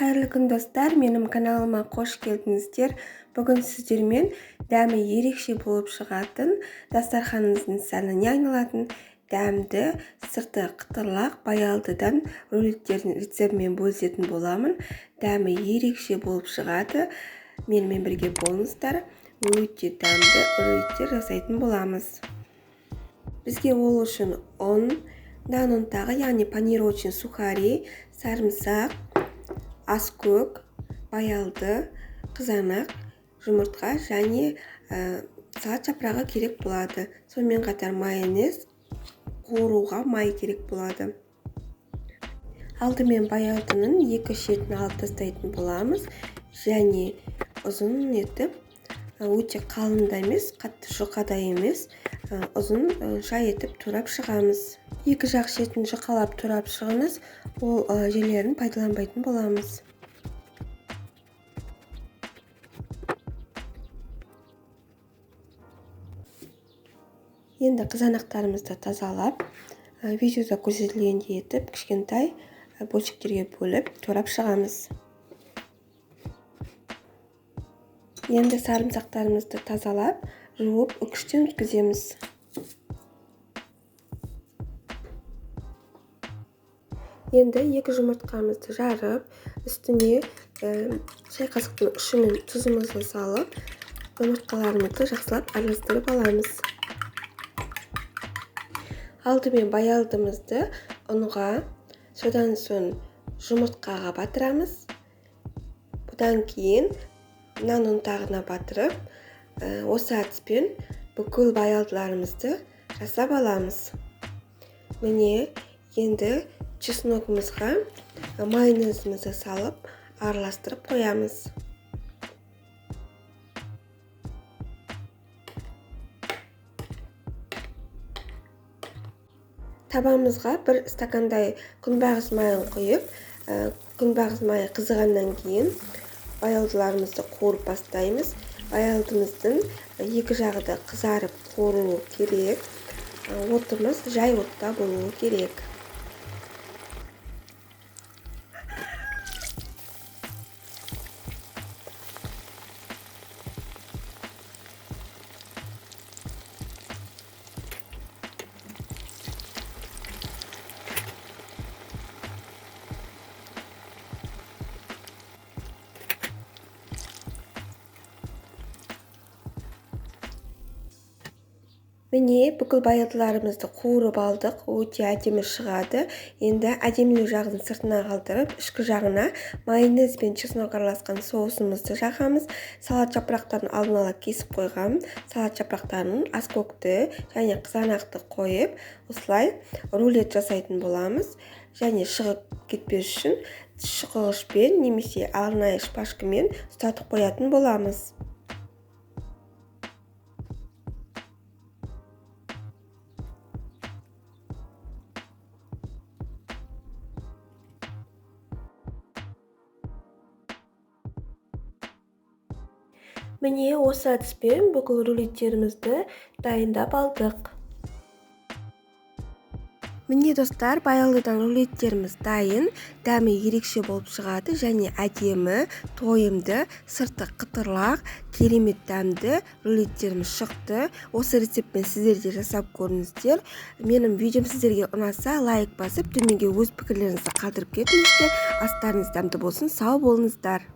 Қайырлы күн достар, менің каналыма қош келдіңіздер. Бүгін сіздермен дәмі ерекше болып шығатын, дастарханыңыздың сәніне айналатын дәмді, сырты қытырлақ баялдыдан рулеттердің рецептімен бөлісетін боламын. Дәмі ерекше болып шығады. Менімен бірге болыңыздар. Өте дәмді рулеттер жасайтын боламыз. Бізге ол үшін нан ұнтағы, яғни панировочный сухари, сарымсақ, аскөк, баялды, қызанақ, жұмыртқа және салат жапырағы керек болады. Сонымен қатар майонез, қуыруға май керек болады. Алдымен баялдының екі шетін алып тастайтын боламыз және ұзын етіп, өте қалың да емес, қатты жұқа да емес, ұзын шай етіп турап шығамыз. Екі жақ шетін жұқалап турап шығыңыз, ол жерлерін пайдаланбайтын боламыз. Енді қызанақтарымызды тазалап, видеода көрсетілгендей етіп, кішкентай бөлшектерге бөліп турап шығамыз. Енді сарымсақтарымызды тазалап, жуып үкіштен өткіземіз. Енді екі жұмыртқамызды жарып, үстіне шай қасықтың ұшымен тұзымызды салып, жұмыртқаларымызды жақсылап араластырып аламыз. Алдымен баялдымызды ұнға, содан соң жұмыртқаға батырамыз. Бұдан кейін нан ұнтағына батырып, осы әдіспен бүкіл баялдыларымызды жасап аламыз. Міне, енді чесногымызға майонезімізді салып, араластырып қоямыз. Табамызға бір стакандай күнбағыс майын құйып, күнбағыс майы қызығаннан кейін баялдыларымызды қуырып бастаймыз. Баялдымыздың екі жағы да қызарып қуыруы керек. Отымыз жай отта болуы керек. Міне, бүкіл баялдыларымызды қуырып алдық, өте әдемі шығады. Енді әдемілеу жағын сыртына қалдырып, ішкі жағына майонез бен чеснок араласқан соусымызды жағамыз. Салат жапырақтарын алдын ала кесіп қойғам. Салат жапырақтарын аскөкті және қызанақты қойып, осылай рулет жасайтын боламыз. Және шығып кетпес үшін шұқығышпен немесе арнайы шпажкамен ұстатып қоятын боламыз. Міне, осы әдіспен бүкіл рулеттерімізді дайындап алдық. Міне достар, баялдыдан рулеттеріміз дайын, дәмі ерекше болып шығады және әдемі, тойымды, сырты қытырлақ, керемет дәмді рулеттеріміз шықты. Осы рецептпен сіздер де жасап көріңіздер. Менің видеом сіздерге ұнаса, лайк басып, төменге өз пікірлеріңізді қалдырып кетіңіздер. Астарыңыз дәмді болсын, сау болыңыздар.